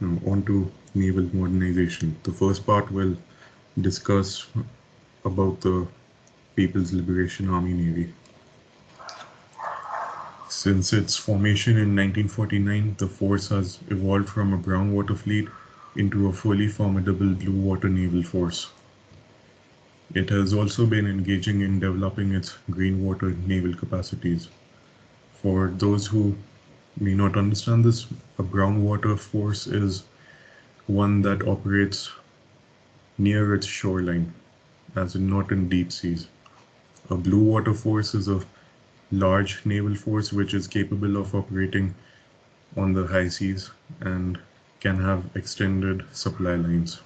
Now, on to naval modernization. The first part will discuss about the People's Liberation Army Navy. Since its formation in 1949, the force has evolved from a brown water fleet into a fully formidable blue water naval force. It has also been engaging in developing its green water naval capacities. For those who may not understand this, a brown water force is one that operates near its shoreline, as in not in deep seas. A blue water force is a large naval force which is capable of operating on the high seas and can have extended supply lines.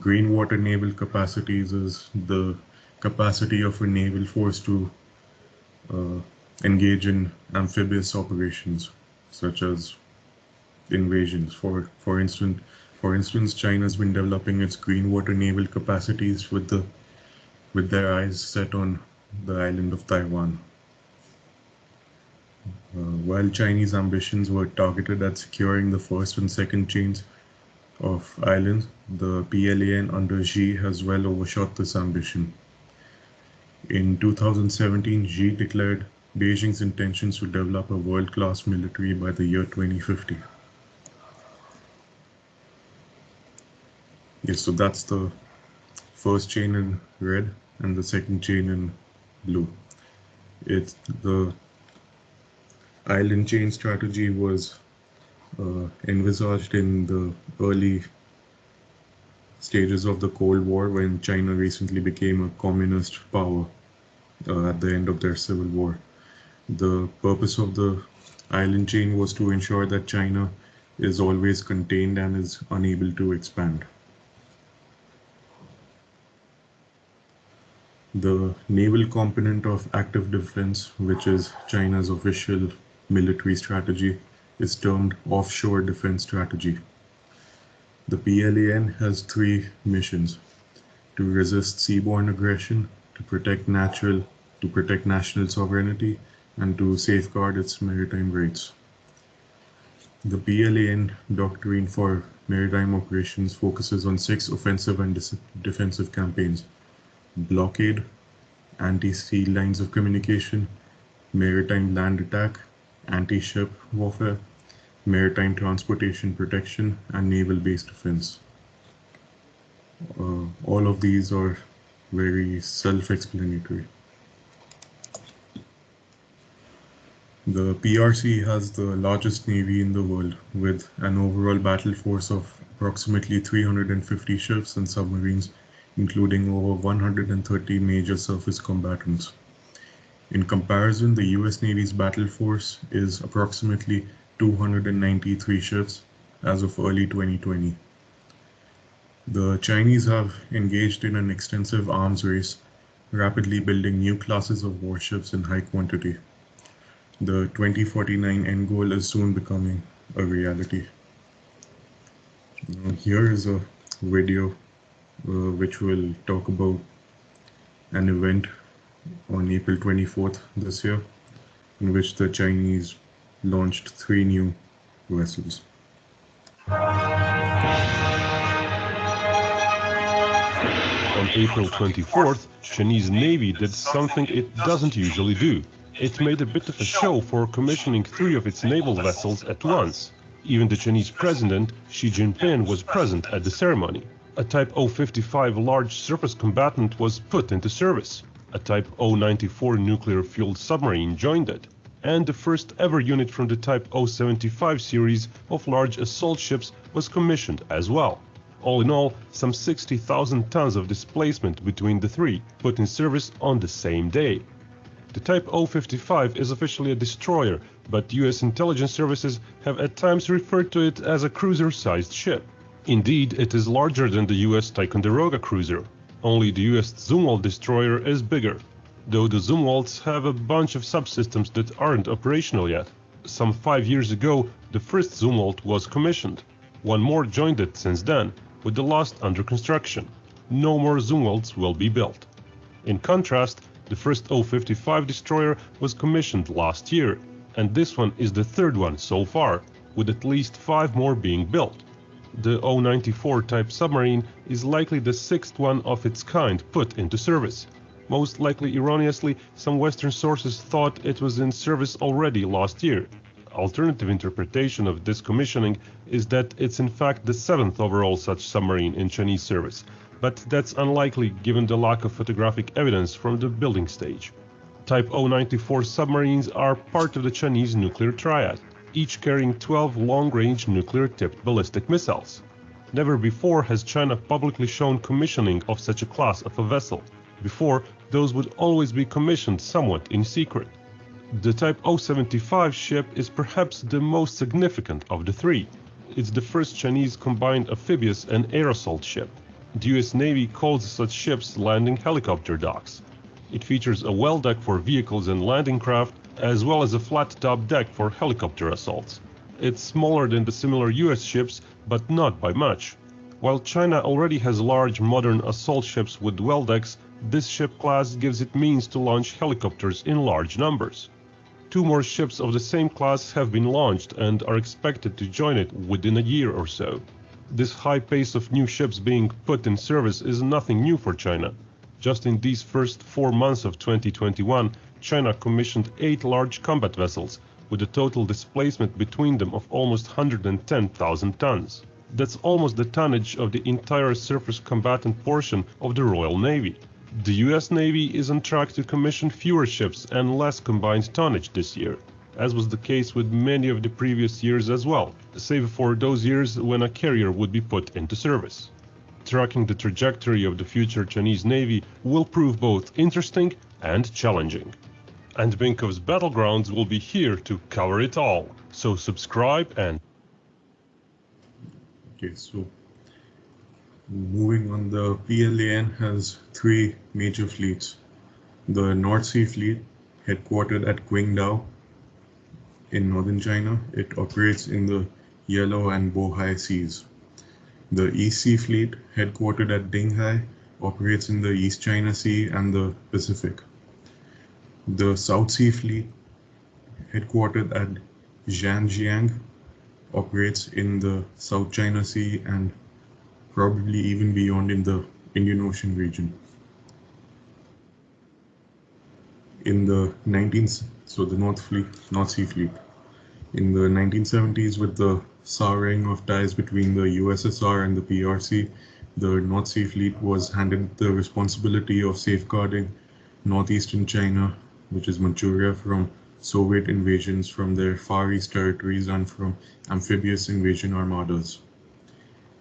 Green water naval capacities is the capacity of a naval force to uh, engage in amphibious operations such as invasions. For instance, China has been developing its green water naval capacities with their eyes set on the island of Taiwan. While Chinese ambitions were targeted at securing the first and second chains of islands, the PLAN under Xi has well overshot this ambition. In 2017, Xi declared Beijing's intentions to develop a world-class military by the year 2050. Yes, so that's the first chain in red and the second chain in blue. It's the island chain strategy was envisaged in the early stages of the Cold War when China recently became a communist power at the end of their civil war. The purpose of the island chain was to ensure that China is always contained and is unable to expand. The naval component of active defense, which is China's official military strategy, is termed offshore defense strategy. The PLAN has three missions: to resist seaborne aggression, to protect national sovereignty, and to safeguard its maritime rights. The PLAN doctrine for maritime operations focuses on six offensive and defensive campaigns: blockade, anti-sea lines of communication, maritime land attack, anti-ship warfare, maritime transportation protection, and naval-based defense. All of these are very self-explanatory. The PRC has the largest navy in the world, with an overall battle force of approximately 350 ships and submarines, including over 130 major surface combatants. In comparison, the US Navy's battle force is approximately 293 ships as of early 2020. The Chinese have engaged in an extensive arms race, rapidly building new classes of warships in high quantity. The 2049 end goal is soon becoming a reality. Here is a video which will talk about an event on April 24th this year, in which the Chinese launched 3 new vessels. On April 24th, Chinese Navy did something it doesn't usually do. It made a bit of a show for commissioning 3 of its naval vessels at once. Even the Chinese President, Xi Jinping, was present at the ceremony. A Type 055 large surface combatant was put into service. A Type 094 nuclear-fueled submarine joined it. And the first ever unit from the Type 075 series of large assault ships was commissioned as well. All in all, some 60,000 tons of displacement between the 3 put in service on the same day. The Type 055 is officially a destroyer, but US intelligence services have at times referred to it as a cruiser-sized ship. Indeed, it is larger than the US Ticonderoga cruiser. Only the US Zumwalt destroyer is bigger, though the Zumwalts have a bunch of subsystems that aren't operational yet. Some 5 years ago, the first Zumwalt was commissioned. One more joined it since then, with the last under construction. No more Zumwalts will be built. In contrast, the first 055 destroyer was commissioned last year, and this one is the 3rd one so far, with at least 5 more being built. The O-94 type submarine is likely the 6th one of its kind put into service. Most likely erroneously, some Western sources thought it was in service already last year. Alternative interpretation of this commissioning is that it's in fact the 7th overall such submarine in Chinese service, but that's unlikely given the lack of photographic evidence from the building stage. Type O-94 submarines are part of the Chinese nuclear triad, each carrying 12 long-range nuclear-tipped ballistic missiles. Never before has China publicly shown commissioning of such a class of a vessel. Before, those would always be commissioned somewhat in secret. The Type O-75 ship is perhaps the most significant of the three. It's the first Chinese combined amphibious and air assault ship. The US Navy calls such ships landing helicopter docks. It features a well deck for vehicles and landing craft, as well as a flat-top deck for helicopter assaults. It's smaller than the similar US ships, but not by much. While China already has large modern assault ships with well decks, this ship class gives it means to launch helicopters in large numbers. 2 more ships of the same class have been launched and are expected to join it within a year or so. This high pace of new ships being put in service is nothing new for China. Just in these first 4 months of 2021, China commissioned 8 large combat vessels, with a total displacement between them of almost 110,000 tons. That's almost the tonnage of the entire surface combatant portion of the Royal Navy. The US Navy is on track to commission fewer ships and less combined tonnage this year, as was the case with many of the previous years as well, save for those years when a carrier would be put into service. Tracking the trajectory of the future Chinese Navy will prove both interesting and challenging. And Binkov's Battlegrounds will be here to cover it all, so subscribe and... Okay, so moving on, the PLAN has 3 major fleets. The North Sea Fleet, headquartered at Qingdao in northern China, it operates in the Yellow and Bohai Seas. The East Sea Fleet, headquartered at Dinghai, operates in the East China Sea and the Pacific. The South Sea Fleet, headquartered at Zhanjiang, operates in the South China Sea and probably even beyond in the Indian Ocean region. In the North Sea Fleet. In the 1970s, with the souring of ties between the USSR and the PRC, the North Sea Fleet was handed the responsibility of safeguarding northeastern China, which is Manchuria, from Soviet invasions from their Far East territories and from amphibious invasion armadas.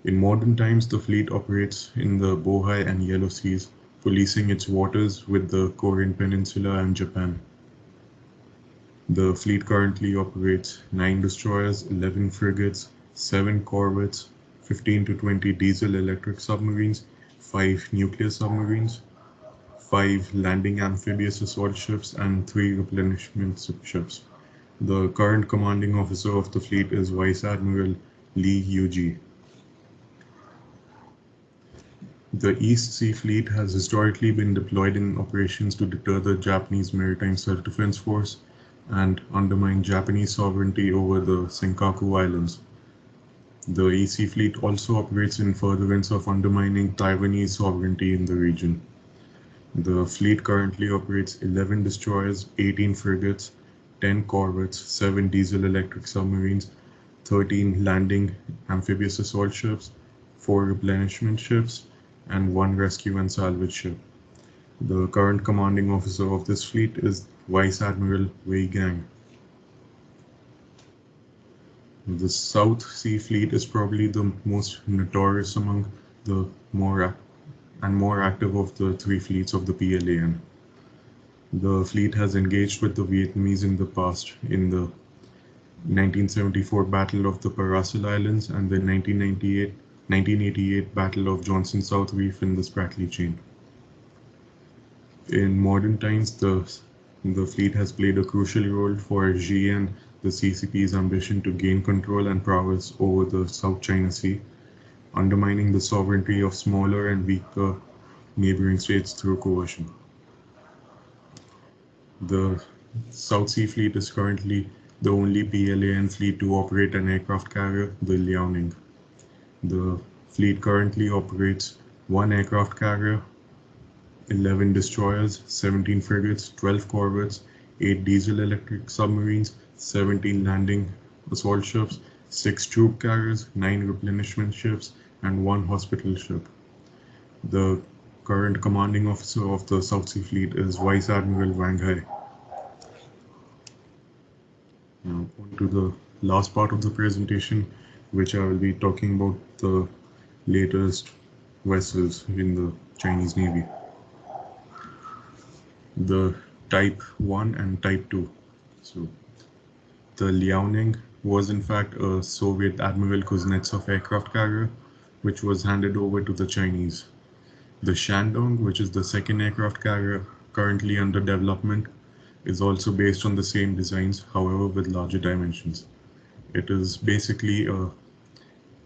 In modern times, the fleet operates in the Bohai and Yellow Seas, policing its waters with the Korean Peninsula and Japan. The fleet currently operates 9 destroyers, 11 frigates, 7 corvettes, 15 to 20 diesel-electric submarines, 5 nuclear submarines, 5 landing amphibious assault ships, and 3 replenishment ships. The current commanding officer of the fleet is Vice Admiral Lee Yu-ji. The East Sea Fleet has historically been deployed in operations to deter the Japanese Maritime Self-Defense Force and undermine Japanese sovereignty over the Senkaku Islands. The East Sea Fleet also operates in furtherance of undermining Taiwanese sovereignty in the region. The fleet currently operates 11 destroyers, 18 frigates, 10 corvettes, 7 diesel-electric submarines, 13 landing amphibious assault ships, 4 replenishment ships, and 1 rescue and salvage ship. The current commanding officer of this fleet is Vice Admiral Wei Gang. The South Sea Fleet is probably the most notorious among the more active of the 3 fleets of the PLAN. The fleet has engaged with the Vietnamese in the past in the 1974 Battle of the Paracel Islands and the 1988 Battle of Johnson South Reef in the Spratly Chain. In modern times, the fleet has played a crucial role for Xi and the CCP's ambition to gain control and prowess over the South China Sea, undermining the sovereignty of smaller and weaker neighboring states through coercion. The South Sea Fleet is currently the only PLAN fleet to operate an aircraft carrier, the Liaoning. The fleet currently operates one aircraft carrier, 11 destroyers, 17 frigates, 12 corvettes, 8 diesel-electric submarines, 17 landing assault ships, 6 troop carriers, 9 replenishment ships, and 1 hospital ship. The current commanding officer of the South Sea Fleet is Vice Admiral Wang Hai. Now, on to the last part of the presentation, which I will be talking about the latest vessels in the Chinese Navy. The Type 1 and Type 2. So, the Liaoning was in fact a Soviet Admiral Kuznetsov aircraft carrier, which was handed over to the Chinese. The Shandong, which is the second aircraft carrier currently under development, is also based on the same designs, however with larger dimensions. It is basically a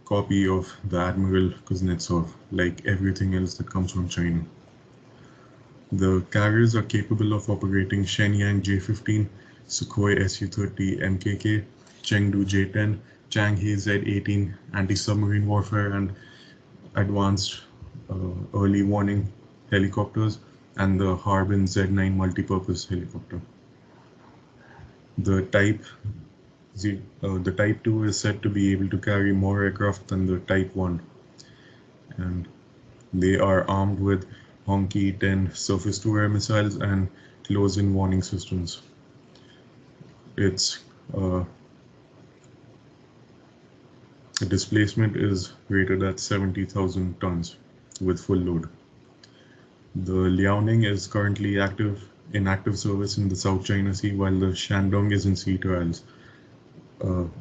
copy of the Admiral Kuznetsov, like everything else that comes from China. The carriers are capable of operating Shenyang J-15, Sukhoi Su-30 MKK, Chengdu J-10, Changhe Z-18 anti-submarine warfare and advanced early warning helicopters, and the Harbin Z-9 multi-purpose helicopter. The Type 2 is said to be able to carry more aircraft than the Type 1, and they are armed with Honky 10 surface-to-air missiles and close-in warning systems. Its displacement is rated at 70,000 tons with full load. The Liaoning is currently in active service in the South China Sea, while the Shandong is in sea trials.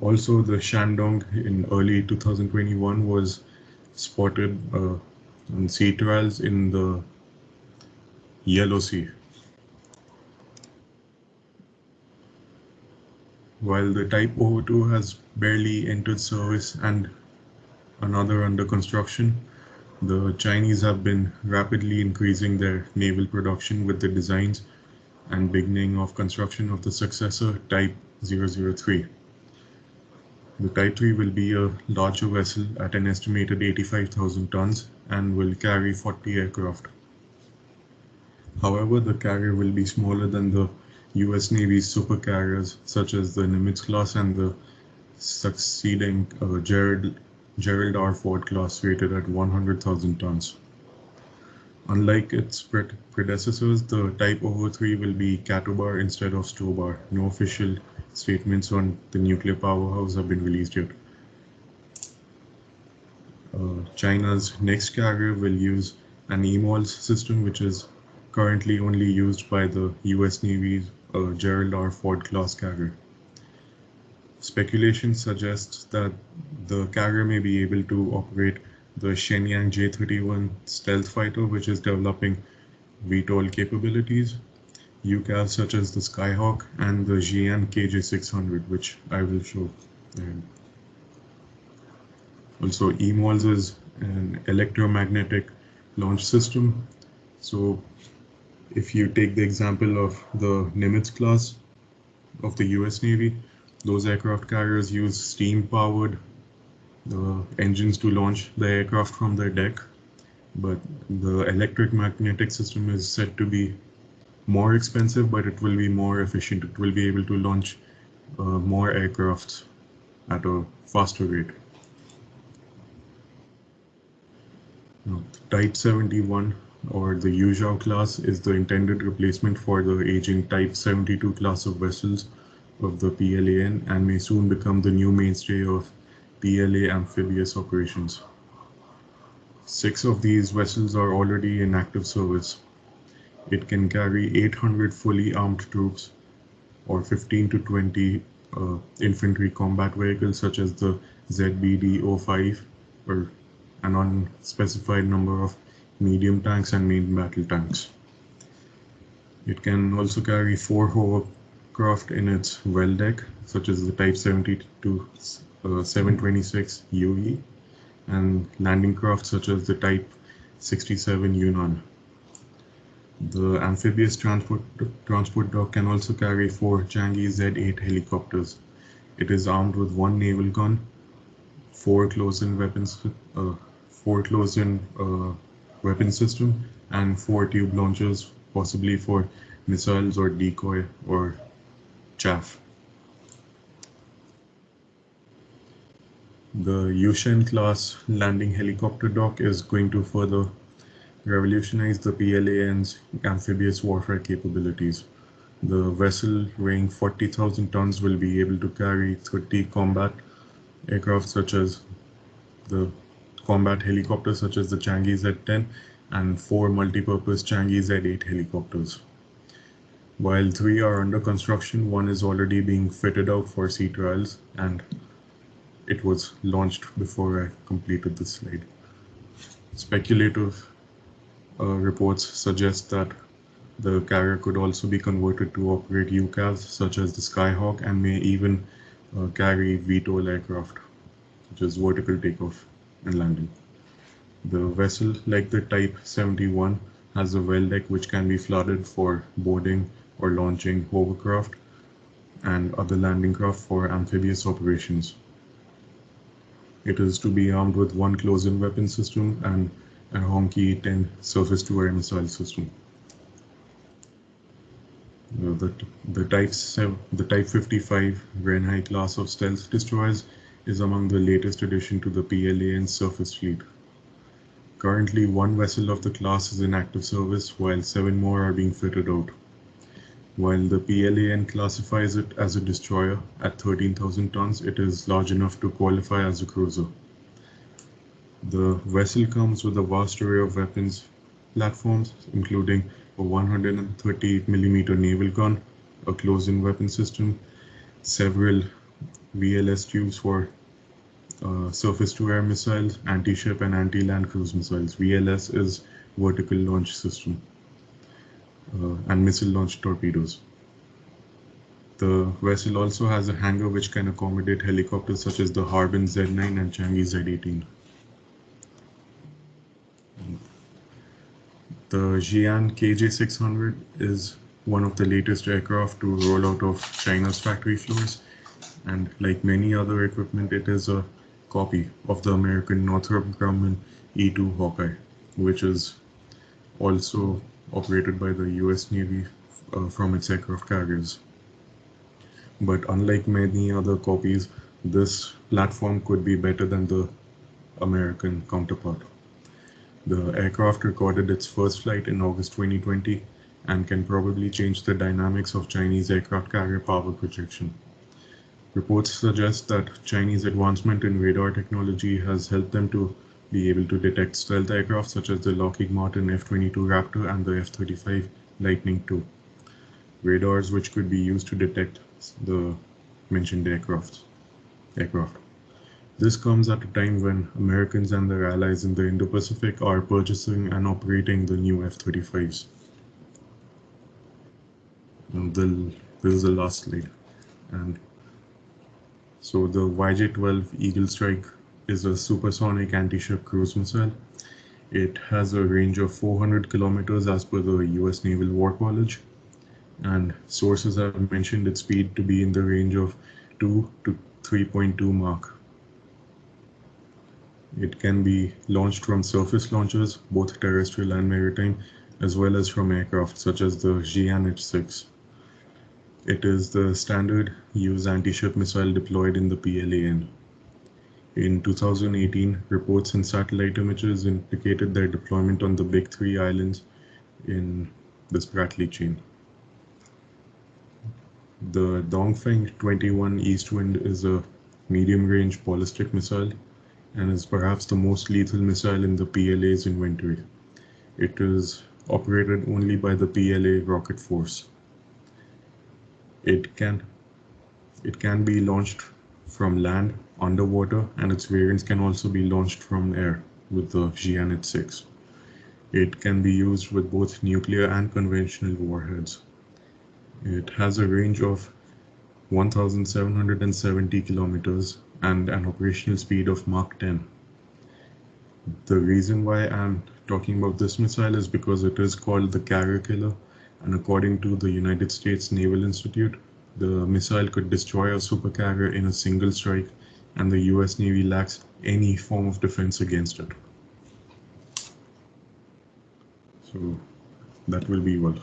Also, the Shandong in early 2021 was spotted on sea trials in the Yellow Sea. While the Type 02 has barely entered service and another under construction, the Chinese have been rapidly increasing their naval production with the designs and beginning of construction of the successor Type 003. The Type 3 will be a larger vessel at an estimated 85,000 tons and will carry 40 aircraft. However, the carrier will be smaller than the US Navy's supercarriers such as the Nimitz class and the succeeding Gerald R. Ford class rated at 100,000 tons. Unlike its predecessors, the Type 03 will be Catobar instead of Stobar. No official statements on the nuclear powerhouse have been released yet. China's next carrier will use an EMOLS system, which is currently only used by the US Navy's Gerald R. Ford class carrier. Speculation suggests that the carrier may be able to operate the Shenyang J-31 stealth fighter, which is developing VTOL capabilities, UCAVs such as the Skyhawk and the Jian KJ-600, which I will show. Also, EMOLS is an electromagnetic launch system. So if you take the example of the Nimitz class of the US Navy, those aircraft carriers use steam-powered engines to launch the aircraft from their deck, but the electric magnetic system is said to be more expensive, but it will be more efficient. It will be able to launch more aircrafts at a faster rate. Now, Type 71 or the Yuzhou class is the intended replacement for the aging Type 72 class of vessels of the PLAN and may soon become the new mainstay of PLA amphibious operations. 6 of these vessels are already in active service. It can carry 800 fully armed troops or 15 to 20 infantry combat vehicles such as the ZBD-05 or an unspecified number of medium tanks and main battle tanks. It can also carry 4 hovercraft in its well deck, such as the Type 72 726 UE, and landing craft such as the Type 67 Yunnan. The amphibious transport dock can also carry 4 Chang'e Z-8 helicopters, It is armed with one naval gun, four close-in weapons, four close-in weapon system, and four tube launchers, possibly for missiles or decoy or chaff. The Yushin class landing helicopter dock is going to further revolutionize the PLAN's amphibious warfare capabilities. The vessel, weighing 40,000 tons, will be able to carry 30 combat aircraft such as the combat helicopters such as the Changi Z-10 and four multi-purpose Changi Z-8 helicopters. While three are under construction, one is already being fitted out for sea trials, and it was launched before I completed this slide. Speculative reports suggest that the carrier could also be converted to operate UCAVs such as the Skyhawk and may even carry VTOL aircraft, which is vertical takeoff and landing. The vessel, like the Type 71, has a well deck which can be flooded for boarding or launching hovercraft and other landing craft for amphibious operations. It is to be armed with one close-in weapon system and a Honky 10 surface-to-air missile system. The Type 55 Renhai class of stealth destroyers is among the latest addition to the PLAN surface fleet. Currently, one vessel of the class is in active service, while 7 more are being fitted out. While the PLAN classifies it as a destroyer at 13,000 tons, it is large enough to qualify as a cruiser. The vessel comes with a vast array of weapons platforms, including a 130mm naval gun, a close-in weapon system, several VLS tubes for surface-to-air missiles, anti-ship and anti-land cruise missiles. VLS is vertical launch system, and missile launch torpedoes. The vessel also has a hangar which can accommodate helicopters such as the Harbin Z9 and Changi Z18. The Jian KJ600 is one of the latest aircraft to roll out of China's factory floors, and like many other equipment, it is a copy of the American Northrop Grumman E-2 Hawkeye, which is also operated by the US Navy from its aircraft carriers. But unlike many other copies, this platform could be better than the American counterpart. The aircraft recorded its first flight in August 2020 and can probably change the dynamics of Chinese aircraft carrier power projection. Reports suggest that Chinese advancement in radar technology has helped them to be able to detect stealth aircraft such as the Lockheed Martin F-22 Raptor and the F-35 Lightning II. Radars which could be used to detect the mentioned aircraft. This comes at a time when Americans and their allies in the Indo-Pacific are purchasing and operating the new F-35s. This is the last slide. And so the YJ-12 Eagle Strike is a supersonic anti-ship cruise missile. It has a range of 400 kilometers as per the US Naval War College, and sources have mentioned its speed to be in the range of 2 to 3.2 Mach. It can be launched from surface launchers, both terrestrial and maritime, as well as from aircraft such as the Jian H-6. It is the standard use anti-ship missile deployed in the PLAN. In 2018, reports and satellite images indicated their deployment on the Big Three islands in the Spratly chain. The Dongfeng 21 Eastwind is a medium-range ballistic missile and is perhaps the most lethal missile in the PLA's inventory. It is operated only by the PLA rocket force. It can be launched from land, underwater, and its variants can also be launched from air with the Jian H-6. It can be used with both nuclear and conventional warheads. It has a range of 1,770 kilometers and an operational speed of Mach 10. The reason why I'm talking about this missile is because it is called the carrier killer, and according to the United States Naval Institute, The missile could destroy a supercarrier in a single strike, and the US Navy lacks any form of defense against it. So that will be all.